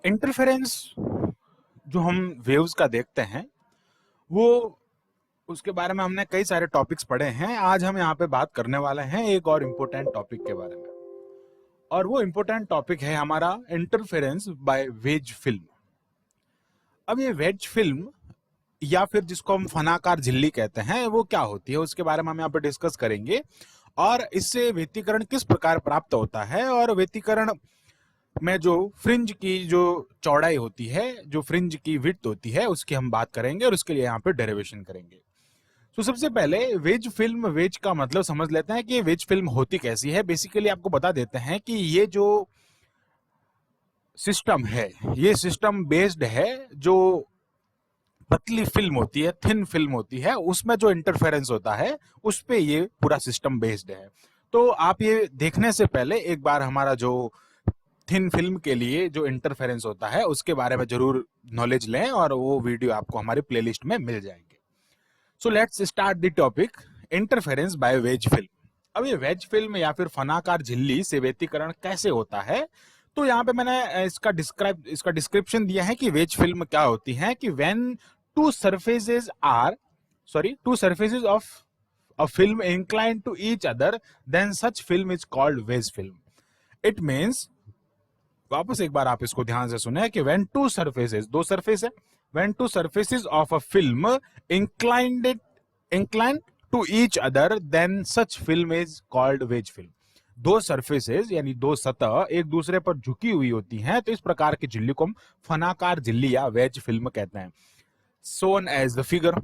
Interference जो हम waves का देखते हैं वो उसके बारे में हमने कई सारे टॉपिक्स पढ़े हैं। आज हम यहाँ पे बात करने वाले हैं एक और इम्पोर्टेंट टॉपिक के बारे में, और वो इम्पोर्टेंट टॉपिक है हमारा इंटरफेरेंस बाय वेज फिल्म। अब ये वेज फिल्म या फिर जिसको हम फनाकार झिल्ली कहते हैं वो क्या होती है उसके बारे में हम यहाँ पे डिस्कस करेंगे, और इससे व्यतिकरण किस प्रकार प्राप्त होता है, और व्यतिकरण में जो फ्रिंज की जो चौड़ाई होती है, जो फ्रिंज की विड्थ होती है, उसकी हम बात करेंगे और उसके लिए यहाँ पे डेरिवेशन करेंगे। तो सबसे पहले वेज फिल्म, वेज का मतलब समझ लेते हैं कि वेज फिल्म होती कैसी है। बेसिकली आपको बता देते हैं कि ये जो सिस्टम है ये सिस्टम बेस्ड है, जो पतली फिल्म होती है, थिन फिल्म होती है, उसमें जो इंटरफेरेंस होता है उस पे ये पूरा सिस्टम बेस्ड है। तो आप ये देखने से पहले एक बार हमारा जो थिन फिल्म के लिए जो इंटरफेरेंस होता है उसके बारे में जरूर नॉलेज लें, और वो वीडियो आपको हमारे प्लेलिस्ट में मिल जाएंगे। So let's start the topic interference by wedge film. अब ये वेज फिल्म या फिर फनाकार झिल्ली से व्यतिकरण कैसे होता है, तो यहाँ पे मैंने इसका डिस्क्रिप्शन दिया है कि वेज फिल्म क्या होती है। कि when two surfaces of a film inclined to each other, then such film is called wedge film. It means, वापस एक बार आप इसको ध्यान से सुने कि when two surfaces, दो सरफेस है, when two surfaces of a film inclined to each other, then such film is called wedge film. दो सरफेसेस यानी दो सतह एक दूसरे पर झुकी हुई होती हैं, तो इस प्रकार की झिल्ली को हम फनाकार झिल्ली या वेज फिल्म कहते हैं। सोन एज द फिगर,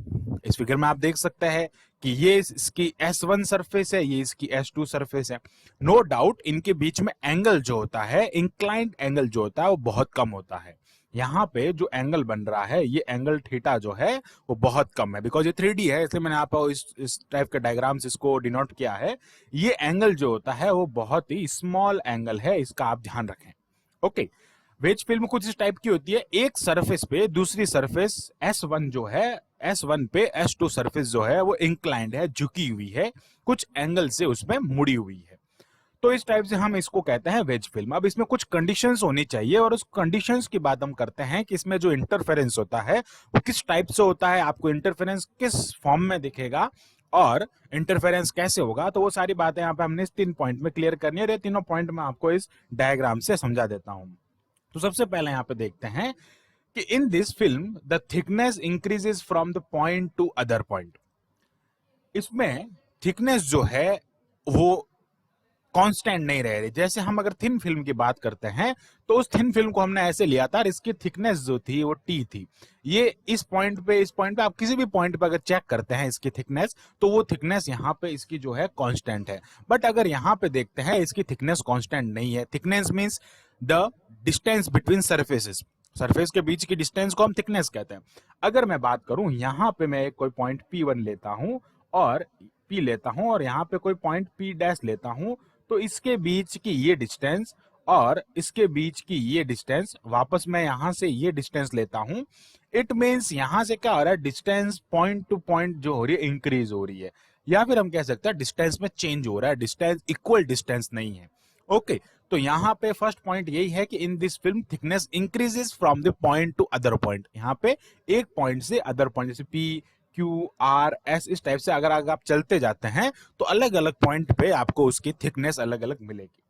इस फिगर में आप देख सकते हैं कि ये इसकी S1 सरफेस है, ये इसकी S2 सरफेस है। नो डाउट इनके बीच में एंगल जो होता है, इंक्लाइंड एंगल जो होता है वो बहुत कम होता है। यहाँ पे जो एंगल बन रहा है ये एंगल थीटा जो है वो बहुत कम है, बिकॉज ये 3D है, इसलिए मैंने आप इस टाइप के डायग्राम से इसको डिनोट किया है। ये एंगल जो होता है वो बहुत ही स्मॉल एंगल है, इसका आप ध्यान रखें। ओके, वेज फिल्म कुछ इस टाइप की होती है, एक सरफेस पे दूसरी सरफेस S1 जो है, S1 पे S2 सरफेस जो है वो इंक्लाइंड है, झुकी हुई है, कुछ एंगल से उसमें मुड़ी हुई है। तो इस टाइप से हम इसको कहते हैं वेज फिल्म। अब इसमें कुछ कंडीशंस होनी चाहिए, और उस कंडीशंस की बात हम करते हैं कि इसमें जो इंटरफेरेंस होता है वो किस टाइप से होता है, आपको इंटरफेरेंस किस फॉर्म में दिखेगा और इंटरफेरेंस कैसे होगा। तो वो सारी बातें यहाँ पे हमने इस 3 पॉइंट में क्लियर करनी है, और ये तीनों पॉइंट मैं आपको इस डायग्राम से समझा देता हूं। तो सबसे पहले यहाँ पे देखते हैं कि in this film the thickness increases from the point two other point. इसमें थिकनेस जो है वो कांस्टेंट नहीं रह रही। जैसे हम अगर थिन फिल्म की बात करते हैं तो उस थिन फिल्म को हमने ऐसे लिया था और इसकी थिकनेस जो थी वो T थी। ये इस पॉइंट पे आप किसी भी पॉइंट पे अगर चेक करते हैं इसकी थिकनेस, तो वो थिकनेस यहाँ पे इसकी जो है कांस्टेंट है। बट अगर यहाँ पे देखते हैं इसकी थिकनेस कांस्टेंट नहीं है। Thickness means the distance between surfaces, surface के बीच की डिस्टेंस को हम थिकनेस कहते हैं। अगर मैं बात करूं, यहाँ पे मैं कोई पॉइंट P1 लेता हूं और P लेता हूं, और यहाँ पे कोई पॉइंट P डैश लेता हूं, तो इसके बीच की ये डिस्टेंस और इसके बीच की ये डिस्टेंस, वापस मैं यहां से ये डिस्टेंस लेता हूं। इट मींस यहां से क्या हो रहा है, डिस्टेंस पॉइंट टू पॉइंट जो हो रही है इंक्रीज हो रही है, या फिर हम कह सकते हैं डिस्टेंस में चेंज हो रहा है, डिस्टेंस इक्वल डिस्टेंस नहीं है। ओके, तो यहाँ पे फर्स्ट पॉइंट यही है कि in this film thickness increases from the point two other point. यहाँ पे एक पॉइंट से अदर पॉइंट, जैसे P Q R S, इस टाइप से अगर आप चलते जाते हैं तो अलग अलग पॉइंट पे आपको उसकी थिकनेस अलग अलग मिलेगी।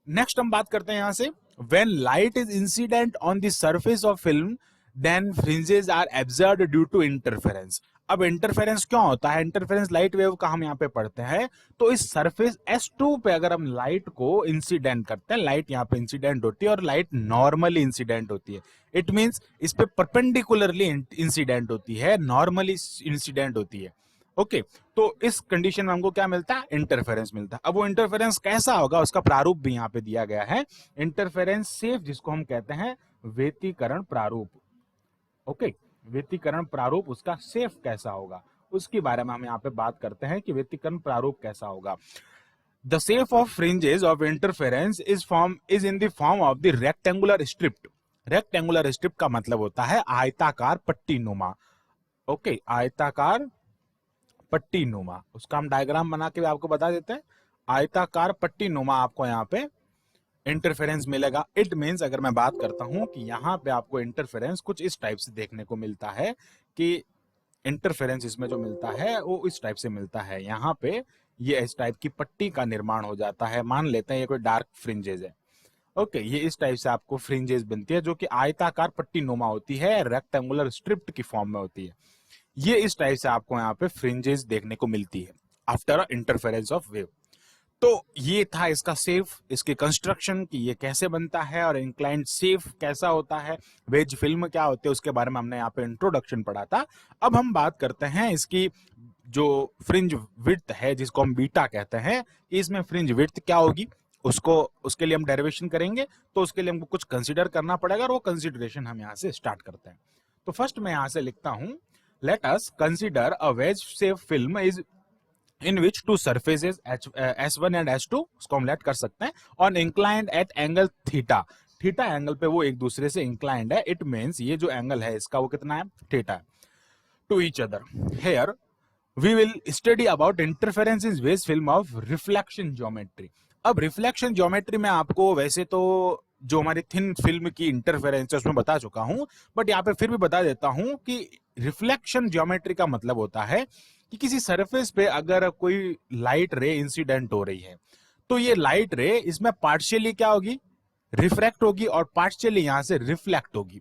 नेक्स्ट हम बात करते हैं यहां से, when light is incident on the surface of film then fringes are observed due to interference. अब इंटरफेरेंस क्यों होता है, इंटरफेरेंस लाइट वेव का हम यहाँ पे पढ़ते हैं। तो इस सरफेस S2 पे अगर हम लाइट को इंसिडेंट करते हैं, लाइट यहाँ पे इंसिडेंट होती है और लाइट नॉर्मली इंसिडेंट होती है। इट मींस इस पे परपेंडिकुलरली इंसिडेंट होती है, नॉर्मली इंसिडेंट होती है। ओके, तो इस कंडीशन में हमको क्या मिलता है, इंटरफेरेंस मिलता है। अब वो इंटरफेरेंस कैसा होगा उसका प्रारूप भी यहाँ पे दिया गया है, इंटरफेरेंस सेफ, जिसको हम कहते हैं व्यतिकरण प्रारूप। ओके, व्यतिकरण प्रारूप उसका सेफ कैसा होगा उसके बारे में हम यहाँ पे बात करते हैं कि व्यतिकरण प्रारूप कैसा होगा। The safe of fringes of interference is in the form of the rectangular strip. Rectangular strip का मतलब होता है आयताकार पट्टी नुमा। ओके, आयताकार पट्टी नुमा, उसका हम डायग्राम बना के आपको बता देते हैं। आयताकार पट्टी नुमा आपको यहाँ पे इंटरफेरेंस मिलेगा। इट मीन्स अगर मैं बात करता हूं कि यहाँ पे आपको इंटरफेरेंस कुछ इस टाइप से देखने को मिलता है कि इंटरफेरेंस इसमें जो मिलता है वो इस टाइप से मिलता है। यहाँ पे ये इस टाइप की पट्टी का निर्माण हो जाता है। मान लेते हैं ये कोई डार्क फ्रिंजेस है। ओके, ये इस टाइप से आपको फ्रिंजेस बनती है जो कि आयताकार पट्टी नुमा होती है, रेक्टेंगुलर स्ट्रिप्ट की फॉर्म में होती है। ये इस टाइप से आपको यहाँ पे फ्रिंजेस देखने को मिलती है आफ्टर इंटरफेरेंस ऑफ वेव। तो ये था इसका सेफ, इसके कंस्ट्रक्शन की ये कैसे बनता है और इंक्लाइंड सेफ कैसा होता है, वेज फिल्म क्या होती है, उसके बारे में हमने यहाँ पे इंट्रोडक्शन पढ़ा था। अब हम बात करते हैं इसकी जो फ्रिंज विड्थ है जिसको हम बीटा कहते हैं, इसमें फ्रिंज विड्थ क्या होगी उसको उसके लिए हम डेरिवेशन करेंगे। तो उसके लिए हमको कुछ कंसीडर करना पड़ेगा और वो कंसीडरेशन हम यहाँ से स्टार्ट करते हैं। तो फर्स्ट मैं यहाँ से लिखता हूं, let us consider a wedge shape film is in which two surfaces S1 and S2 उसको हम लेट कर सकते हैं on inclined at angle theta. Theta angle पे वो एक दूसरे से इंक्लाइंड है। इट मीन्स ये जो एंगल है इसका वो कितना है, थीटा है, to each other. Here we will study about interference in wedge film of reflection geometry. अब रिफ्लेक्शन ज्योमेट्री में आपको वैसे तो जो हमारी थिन फिल्म की इंटरफेरेंस है उसमें बता चुका हूं, बट यहाँ पे फिर भी बता देता हूं कि रिफ्लेक्शन ज्योमेट्री का मतलब होता है कि किसी सरफेस पे अगर कोई लाइट रे इंसिडेंट हो रही है तो ये लाइट रे इसमें पार्शियली क्या होगी, रिफ्रैक्ट होगी, और पार्शियली यहां से रिफ्लेक्ट होगी।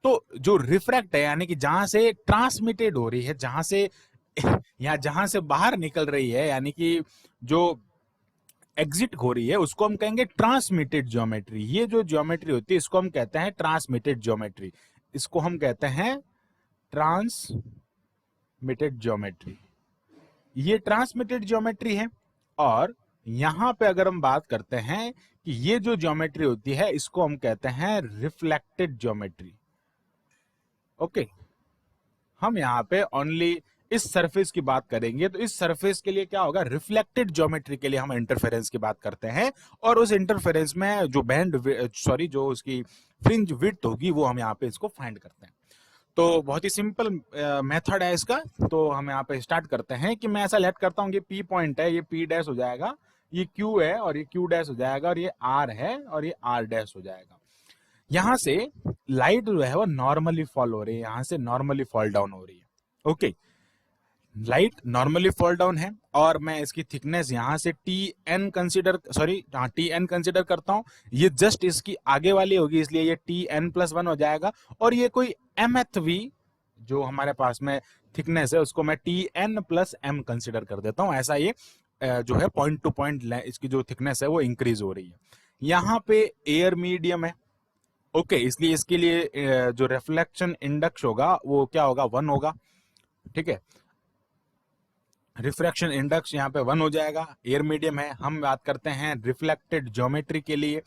तो जो रिफ्रैक्ट है यानी कि जहां से ट्रांसमिटेड हो रही है, जहां से या जहां से बाहर निकल रही है, यानी कि जो एग्जिट हो रही है, उसको हम कहेंगे ट्रांसमिटेड ज्योमेट्री। ये जो ज्योमेट्री होती है इसको हम कहते हैं ट्रांसमिटेड ज्योमेट्री। इसको हम कहते हैं ट्रांसमिटेड ज्योमेट्री। ये ट्रांसमिटेड ज्योमेट्री है। और यहां पे अगर हम बात करते हैं कि ये जो ज्योमेट्री होती है इसको हम कहते हैं रिफ्लेक्टेड ज्योमेट्री। ओके, हम यहाँ पे ओनली इस सरफेस की बात करेंगे। तो इस सरफेस के लिए क्या होगा, रिफ्लेक्टेड ज्योमेट्री के लिए हम इंटरफेरेंस की बात करते हैं, और उस इंटरफेरेंस में जो जो उसकी फ्रिंज विड्थ होगी वो हम यहाँ पे इसको फाइंड करते हैं। तो बहुत ही सिंपल मेथड है इसका। तो हम यहाँ पे स्टार्ट करते हैं कि मैं ऐसा लेट करता हूँ कि पी पॉइंट है, ये पी डैश हो जाएगा, ये क्यू है और ये क्यू डैश हो जाएगा, और ये आर है और ये आर डैश हो जाएगा। यहां से लाइट जो है वो नॉर्मली फॉल हो रही है, यहां से नॉर्मली फॉल डाउन हो रही है। Okay, light normally fall down है और मैं इसकी थिकनेस यहां से टी एन कंसिडर करता हूं। ये जस्ट इसकी आगे वाली होगी, इसलिए ये टी एन प्लस वन हो जाएगा। और ये कोई mth वी जो हमारे पास में थिकनेस है उसको मैं T N plus M consider कर देता हूं। ऐसा ये जो है पॉइंट टू पॉइंट इसकी जो थिकनेस है वो इंक्रीज हो रही है। यहाँ पे एयर मीडियम है। ओके, इसलिए इसके लिए जो रिफ्लेक्शन इंडेक्स होगा वो क्या होगा, 1 होगा। ठीक है, रिफ्रैक्शन इंडेक्स यहाँ पे 1 हो जाएगा। एयर मीडियम है। हम बात करते हैं रिफ्लेक्टेड ज्योमेट्री के लिए,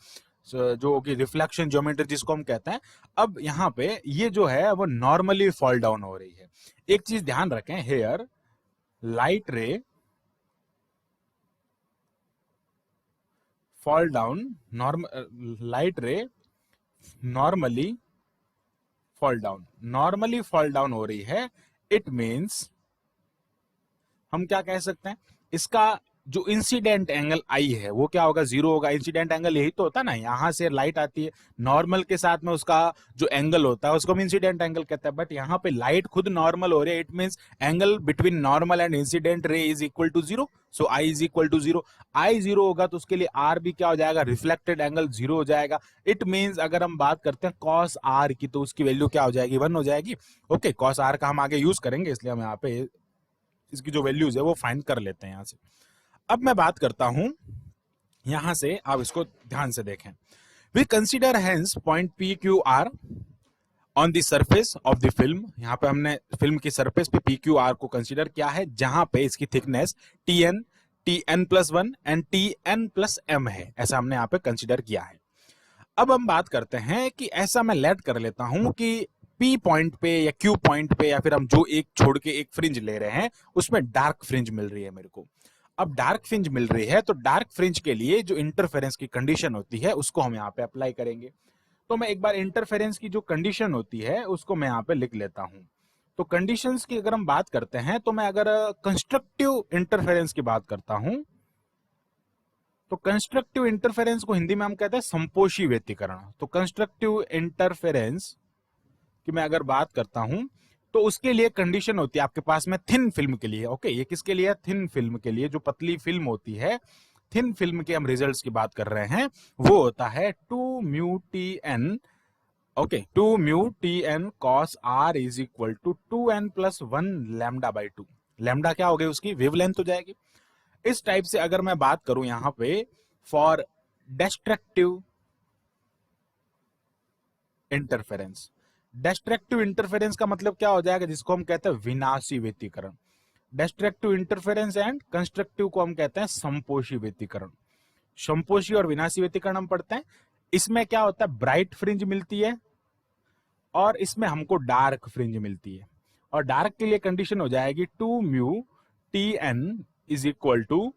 जो कि रिफ्लेक्शन ज्योमेट्री जिसको हम कहते हैं। अब यहाँ पे ये जो है वो नॉर्मली फॉल डाउन हो रही है। एक चीज ध्यान रखें, here light ray fall down, light ray normally fall down हो रही है। इट मीन्स हम क्या कह सकते हैं, इसका जो इंसिडेंट एंगल आई है वो क्या होगा, 0 होगा। इंसिडेंट एंगल यही तो होता है ना, यहां से लाइट आती है, नॉर्मल के साथ में उसका जो एंगल होता है उसको हम इंसिडेंट एंगल कहते हैं। बट यहाँ पे लाइट खुद नॉर्मल हो रही है। It means angle between normal and incident ray is equal to 0। So I is equal to 0। I 0 होगा तो उसके लिए आर भी क्या हो जाएगा, रिफ्लेक्टेड एंगल 0 हो जाएगा। इट मींस अगर हम बात करते हैं कॉस आर की तो उसकी वैल्यू क्या हो जाएगी, 1 हो जाएगी। ओके, कॉस आर का हम आगे यूज करेंगे, इसलिए हम यहाँ पे इसकी जो वैल्यूज है वो फाइंड कर लेते हैं यहां से। अब मैं बात करता हूं यहां से, आप इसको ध्यान से देखें। We consider hence point P Q R on the surface of the film. यहां पे हमने फिल्म की सरफेस पे पी क्यू आर को कंसीडर किया है, जहां पे इसकी thickness T N plus one and T N plus M है, ऐसा हमने यहाँ पे कंसीडर किया है। अब हम बात करते हैं कि ऐसा मैं लेट कर लेता हूं कि पी पॉइंट पे या क्यू पॉइंट पे, या फिर हम जो एक छोड़ के एक फ्रिंज ले रहे हैं उसमें डार्क फ्रिंज मिल रही है मेरे को। अब डार्क फ्रिंज मिल रही है तो डार्क फ्रिंज के लिए जो इंटरफेरेंस की कंडीशन होती है उसको हम यहाँ पे अप्लाई करेंगे। तो मैं एक बार इंटरफेरेंस की जो कंडीशन होती है उसको मैं यहाँ पे लिख लेता हूं। तो कंडीशंस की अगर हम बात करते हैं तो मैं अगर कंस्ट्रक्टिव इंटरफेरेंस की बात करता हूं तो कंस्ट्रक्टिव इंटरफेरेंस को हिंदी में हम कहते हैं संपोषी व्यतिकरण। तो कंस्ट्रक्टिव इंटरफेरेंस की मैं अगर बात करता हूं तो उसके लिए कंडीशन होती है आपके पास में थिन फिल्म के लिए। ओके, ये किसके लिए? थिन फिल्म के लिए, जो पतली फिल्म होती है, थिन फिल्म के हम रिजल्ट्स की बात कर रहे हैं। वो होता है 2 mu T N. Okay, 2 mu T N cos R is equal to 2n plus 1 lambda by 2। Lambda क्या हो गई? उसकी वेवलेंथ हो जाएगी। इस टाइप से अगर मैं बात करूं यहां पे for destructive interference, destructive interference का मतलब क्या हो जाएगा? जिसको हम कहते हैं विनाशी व्यतिकरण। डिस्ट्रक्टिव इंटरफेरेंस एंड कंस्ट्रक्टिव को हम कहते हैं संपोषी व्यतिकरण। संपोषी और विनाशी व्यतिकरण हम पढ़ते हैं। इसमें क्या होता है? ब्राइट फ्रिंज मिलती है और इसमें हमको डार्क फ्रिंज मिलती है। और डार्क के लिए कंडीशन हो जाएगी 2 mu T N is equal to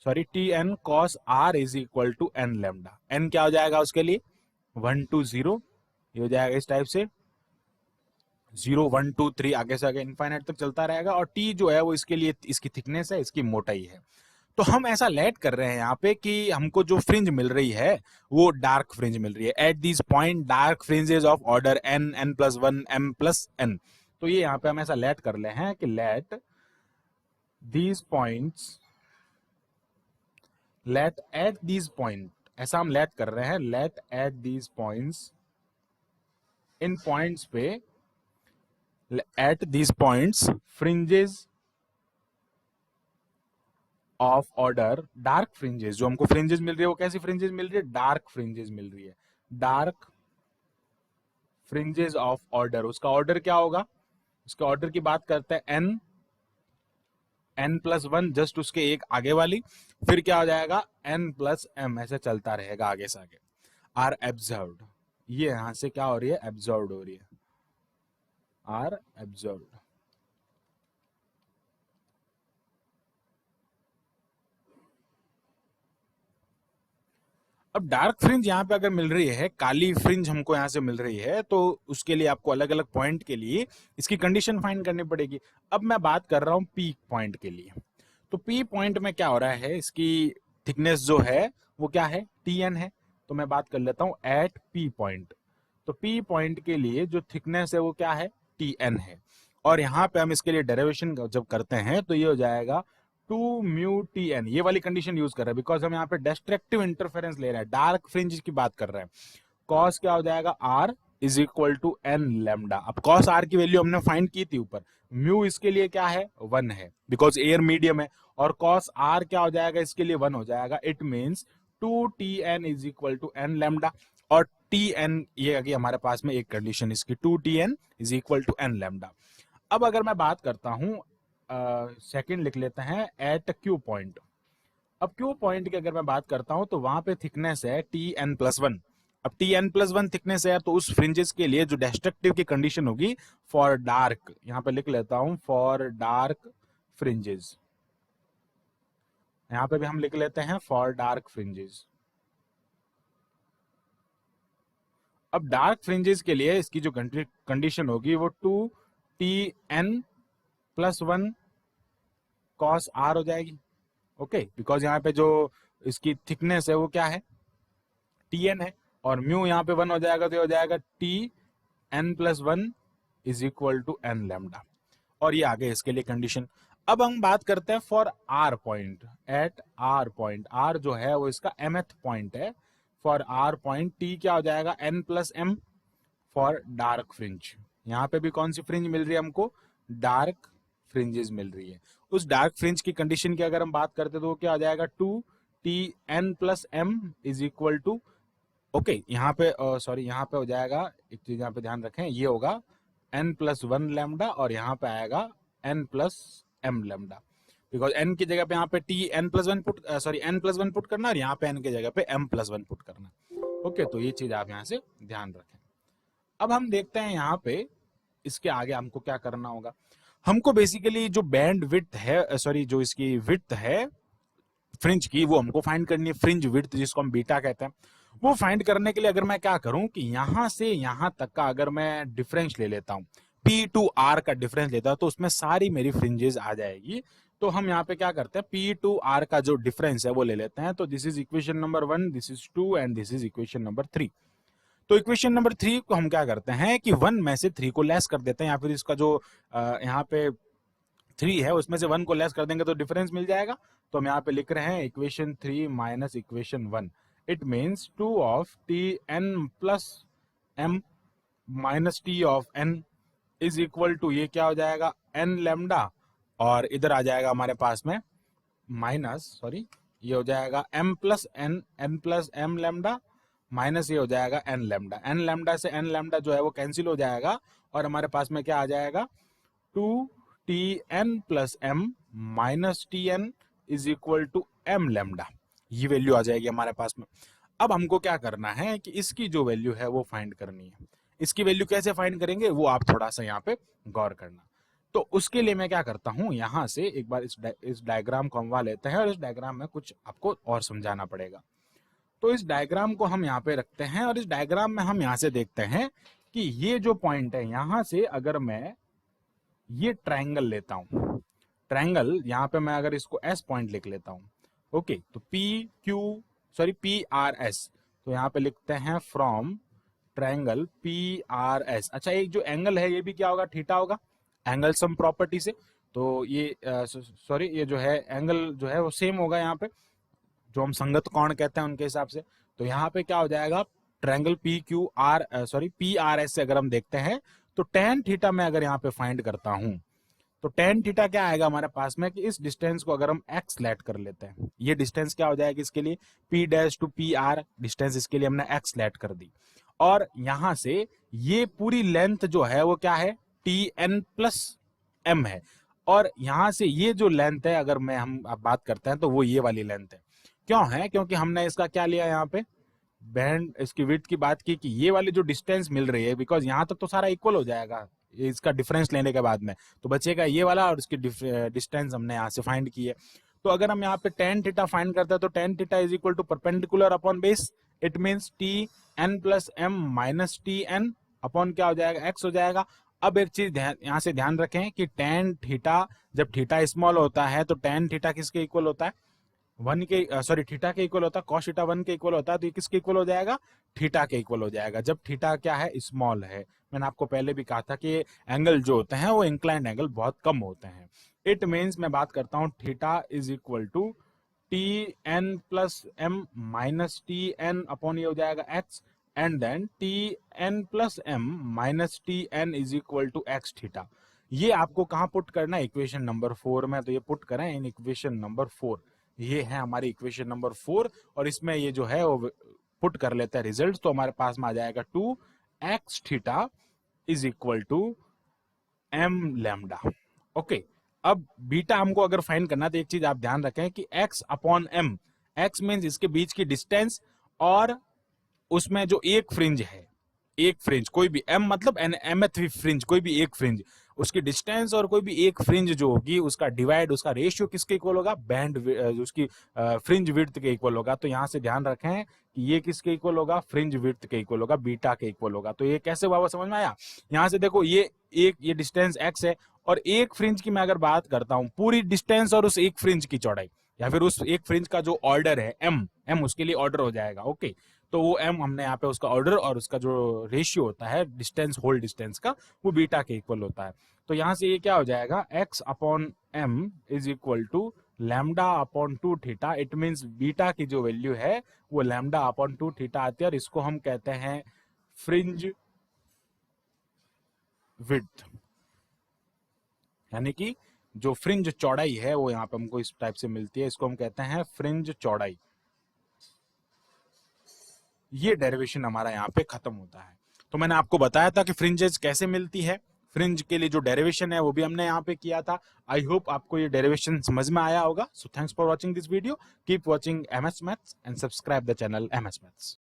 T N cos R is equal to N lambda. N क्या हो जाएगा उसके लिए? 1 2 0, ये हो जाएगा इस टाइप से 0 1 2 3 आगे से आगे इनफाइनाइट तक चलता रहेगा। और टी जो है वो इसके लिए इसकी थिकनेस है, इसकी मोटाई है। तो हम ऐसा लेट कर रहे हैं यहाँ पे कि हमको जो फ्रिंज मिल रही है वो डार्क फ्रिंज मिल रही है। At this point dark fringes of order n n plus 1 m plus n। तो ये यहाँ पे हम ऐसा लेट कर ले हैं कि let these points, let at these point, ऐसा हम लेट कर रहे हैं, लेट एट दीज पॉइंट्स, इन पॉइंट्स पे, at these points fringes of order dark fringes. जो हमको फ्रिंजेस मिल रही है वो कैसी फ्रिंजेस मिल रही है? डार्क फ्रिंजेस मिल रही है। डार्क फ्रिंजेस ऑफ ऑर्डर, उसका ऑर्डर क्या होगा? उसके ऑर्डर की बात करते हैं n, n प्लस 1, जस्ट उसके एक आगे वाली, फिर क्या हो जाएगा? n प्लस m, ऐसे चलता रहेगा आगे से आगे। आर एब्जर्व्ड, ये यहां से क्या हो रही है? एब्जॉर्ब्ड हो रही है, आर एब्जॉर्ब्ड। अब डार्क फ्रिंज यहाँ पे अगर मिल रही है, काली फ्रिंज हमको यहाँ से मिल रही है, तो उसके लिए आपको अलग अलग पॉइंट के लिए इसकी कंडीशन फाइंड करनी पड़ेगी। अब मैं बात कर रहा हूँ पी पॉइंट के लिए। तो पी पॉइंट में क्या हो रहा है? इसकी थिकनेस जो है वो क्या है? Tn है। तो मैं बात कर लेता हूँ एट पी पॉइंट। तो पी पॉइंट के लिए जो थिकनेस है वो क्या है? Tn है। और यहाँ पे हम इसके लिए डेरिवेशन जब करते हैं तो ये हो जाएगा 2 म्यू टी एन, ये वाली कंडीशन यूज कर रहे हैं बिकॉज हम यहाँ पे डिस्ट्रक्टिव इंटरफेरेंस ले रहे हैं, डार्क फ्रिंज की बात कर रहे हैं। कॉस क्या हो जाएगा? R is equal to N lambda. अब कॉस आर की वैल्यू हमने फाइंड की थी ऊपर, म्यू इसके लिए क्या है? 1 है बिकॉज एयर मीडियम है। और कॉस आर क्या हो जाएगा? इसके लिए 1 हो जाएगा। It means 2 T N is equal to N lambda. और टी एन ये अभी हमारे पास में एक कंडीशन इसकी, 2 T N is equal to N lambda. अब अगर मैं बात करता हूं, सेकंड लिख लेते हैं एट क्यू पॉइंट। अब क्यू पॉइंट की अगर मैं बात करता हूं तो वहां पे थिकनेस है Tn प्लस 1। अब Tn प्लस 1 थिकनेस है तो उस फ्रिंजेस के लिए जो डिस्ट्रक्टिव की कंडीशन होगी फॉर डार्क, यहां पे लिख लेता हूं फॉर डार्क फ्रिंजेस, यहां पे भी हम लिख लेते हैं फॉर डार्क फ्रिंजेस। अब डार्क फ्रिंजेस के लिए इसकी जो कंडीशन होगी वो 2 Tn प्लस 1 कॉस आर हो जाएगी। ओके, बिकॉज यहाँ पे जो इसकी थिकनेस है वो क्या है? Tn है। और म्यू यहाँ पे 1 हो जाएगा तो ये हो जाएगा Tn plus 1 is equal to N lambda. और ये आगे इसके लिए कंडीशन। अब हम बात करते हैं for R point, at R point. R जो है वो इसका mth पॉइंट है। फॉर आर पॉइंट टी क्या हो जाएगा? n plus m for dark fringe. यहाँ पे भी कौन सी फ्रिंज मिल रही है हमको? डार्क फ्रिंजेस मिल रही है। उस डार्क फ्रिंज की कंडीशन की अगर हम बात करते तो वो क्या आ जाएगा? 2 Tn plus m is equal to, okay यहाँ पे सॉरी यहाँ पे हो जाएगा, एक चीज यहाँ पे ध्यान रखें, ये होगा n प्लस 1 लैम्डा और यहाँ पे आएगा n plus m lambda. Because n की जगह पे यहाँ पे n plus 1 put n plus 1 put करना और यहाँ पे n की जगह पे m प्लस 1 पुट करना। ओके, तो ये चीज आप यहाँ से ध्यान रखें। अब हम देखते हैं यहाँ पे इसके आगे हमको क्या करना होगा। हमको बेसिकली जो बैंड विड्थ है, जो इसकी विड्थ है फ्रिंज की, वो हमको फाइंड करनी है। फ्रिंज विड्थ जिसको हम बीटा कहते हैं, वो फाइंड करने के लिए अगर मैं क्या करूं कि यहां से यहां तक का अगर मैं डिफरेंस ले लेता हूं, P टू R का डिफरेंस लेता हूं, तो उसमें सारी मेरी फ्रिंजेस आ जाएगी तो हम यहाँ पे क्या करते हैं, P टू R का जो डिफरेंस है वो ले लेते हैं। तो this is equation number 1, this is 2 and this is equation number 3। तो इक्वेशन नंबर 3 को हम क्या करते हैं कि 1 में से 3 को लेस कर देते हैं, या फिर इसका जो यहाँ पे 3 है उसमें से 1 को लेस कर देंगे तो डिफरेंस मिल जाएगा। तो हम यहाँ पे लिख रहे हैं equation 3 minus equation 1। It means 2 of T N plus M minus T of N is equal to, ये क्या हो जाएगा, एन लेमडा, और इधर आ जाएगा हमारे पास में माइनस, सॉरी, ये हो जाएगा m plus M lambda minus ये हो जाएगा एन लेमडा। एन लेमडा से एन लेमडा जो है वो कैंसिल हो जाएगा और हमारे पास में क्या आ जाएगा, 2tn plus M minus T N is equal to M lambda. ये वैल्यू आ जाएगी हमारे पास में। अब हमको क्या करना है कि इसकी जो वैल्यू है वो फाइंड करनी है। इसकी वैल्यू कैसे फाइंड करेंगे वो आप थोड़ा सा यहाँ पे गौर करना। तो उसके लिए मैं क्या करता हूं, यहां से एक बार इस डायग्राम को हमवा लेते हैं और इस डायग्राम में कुछ आपको और समझाना पड़ेगा। तो इस डायग्राम को हम यहाँ पे रखते हैं और इस डायग्राम में हम यहाँ से देखते हैं कि ये जो पॉइंट है, यहां से अगर मैं ये ट्रायंगल लेता हूं, ट्रायंगल यहाँ पे मैं अगर इसको एस पॉइंट लिख लेता हूं, ओके, तो PRS, तो यहाँ पे लिखते हैं फ्रॉम ट्रायंगल PRS। अच्छा, एक जो एंगल है ये भी क्या होगा, थीटा होगा, एंगल सम प्रॉपर्टी से। तो ये सॉरी, ये जो है एंगल जो है वो सेम होगा यहाँ पे, जो हम संगत कोण कहते हैं उनके हिसाब से। तो यहाँ पे क्या हो जाएगा, ट्रायंगल PRS से अगर हम देखते हैं तो टेन थीटा में अगर यहाँ पे फाइंड करता हूं तो टेन थीटा क्या आएगा हमारे पास में कि इस डिस्टेंस को अगर हम x लेट कर लेते हैं, ये डिस्टेंस क्या हो जाएगी इसके लिए, P dash to PR distance, इसके लिए हमने x लेट कर दी। और यहां से ये पूरी लेंथ जो है वो क्या है, TN प्लस M है। और यहां से ये जो लेंथ है, अगर मैं हम अब बात करते हैं तो वो ये वाली लेंथ है। क्यों है, क्योंकि हमने इसका क्या लिया यहाँ पे, बैंड, इसकी विड्थ की बात की कि ये वाली जो डिस्टेंस मिल रही है, बिकॉज यहाँ तक तो सारा इक्वल हो जाएगा इसका डिफरेंस लेने के बाद में, तो बचेगा ये वाला और इसकी डिस्टेंस हमने यहाँ से फाइंड की है। तो अगर हम यहाँ पे टेन थीटा फाइंड करते हैं तो tan theta is equal to perpendicular upon base, it means TN plus M minus TN upon क्या हो जाएगा, x हो जाएगा। अब एक चीज यहाँ से ध्यान रखें कि टेन थीटा, जब थीटा स्मॉल होता है तो टेन थीटा किसके इक्वल होता है, थीटा के इक्वल होता है, कॉस थीटा 1 के इक्वल होता है। तो ये किसके इक्वल हो जाएगा, थीटा के इक्वल हो जाएगा, जब थीटा क्या है, स्मॉल है। मैंने आपको पहले भी कहा था कि एंगल जो होते हैं वो इंक्लाइंड एंगल बहुत कम होते हैं। इट मीन्स मैं बात करता हूं theta is equal to TN plus M minus TN upon ये हो जाएगा x, and then TN plus M minus TN is equal to x theta. ये आपको कहां पुट करना है, इक्वेशन नंबर 4 में। तो ये पुट करें इन इक्वेशन नंबर 4, ये है हमारी इक्वेशन नंबर 4, और इसमें ये जो है वो पुट कर लेते हैं रिजल्ट। तो हमारे पास में आ जाएगा 2x theta is equal to m lambda. Okay, अब बीटा हमको अगर फाइंड करना तो एक चीज आप ध्यान रखें कि x upon m, x means इसके बीच की डिस्टेंस, और उसमें जो एक फ्रिंज है, एक फ्रिंज कोई भी, m मतलब mth फ्रिंज, कोई भी एक फ्रिंज, उसकी डिस्टेंस और कोई भी एक फ्रिंज जो होगी उसका डिवाइड, उसका रेशियो किसके इक्वल होगा, बैंड, उसकी फ्रिंज विड्थ के इक्वल होगा। तो यहां से ध्यान रखें कि ये किसके इक्वल होगा, फ्रिंज विड्थ के इक्वल होगा, बीटा के इक्वल होगा। तो ये कैसे हुआ वो समझ में आया। यहां से देखो ये डिस्टेंस x है, और एक फ्रिंज की मैं अगर बात करता हूं, पूरी डिस्टेंस और उस एक फ्रिंज की चौड़ाई, या फिर उस एक फ्रिंज का जो ऑर्डर है m उसके लिए ऑर्डर हो जाएगा। ओके, तो वो m हमने यहाँ पे उसका ऑर्डर और उसका जो रेशियो होता है डिस्टेंस, होल डिस्टेंस का, वो बीटा के इक्वल होता है। तो यहां से ये क्या हो जाएगा, x upon m is equal to lambda upon 2 theta. It means beta की जो वैल्यू है वो लैम्डा अपॉन 2 थीटा आती है, और इसको हम कहते हैं फ्रिंज विड्थ, यानी कि जो फ्रिंज चौड़ाई है वो यहाँ पे हमको इस टाइप से मिलती है, इसको हम कहते हैं फ्रिंज चौड़ाई। ये डेरिवेशन हमारा यहाँ पे खत्म होता है। तो मैंने आपको बताया था कि फ्रिंजेस कैसे मिलती है, फ्रिंज के लिए जो डेरिवेशन है वो भी हमने यहाँ पे किया था। आई होप आपको ये डेरिवेशन समझ में आया होगा। So thanks for watching this video, keep watching MS maths and subscribe the channel MS maths.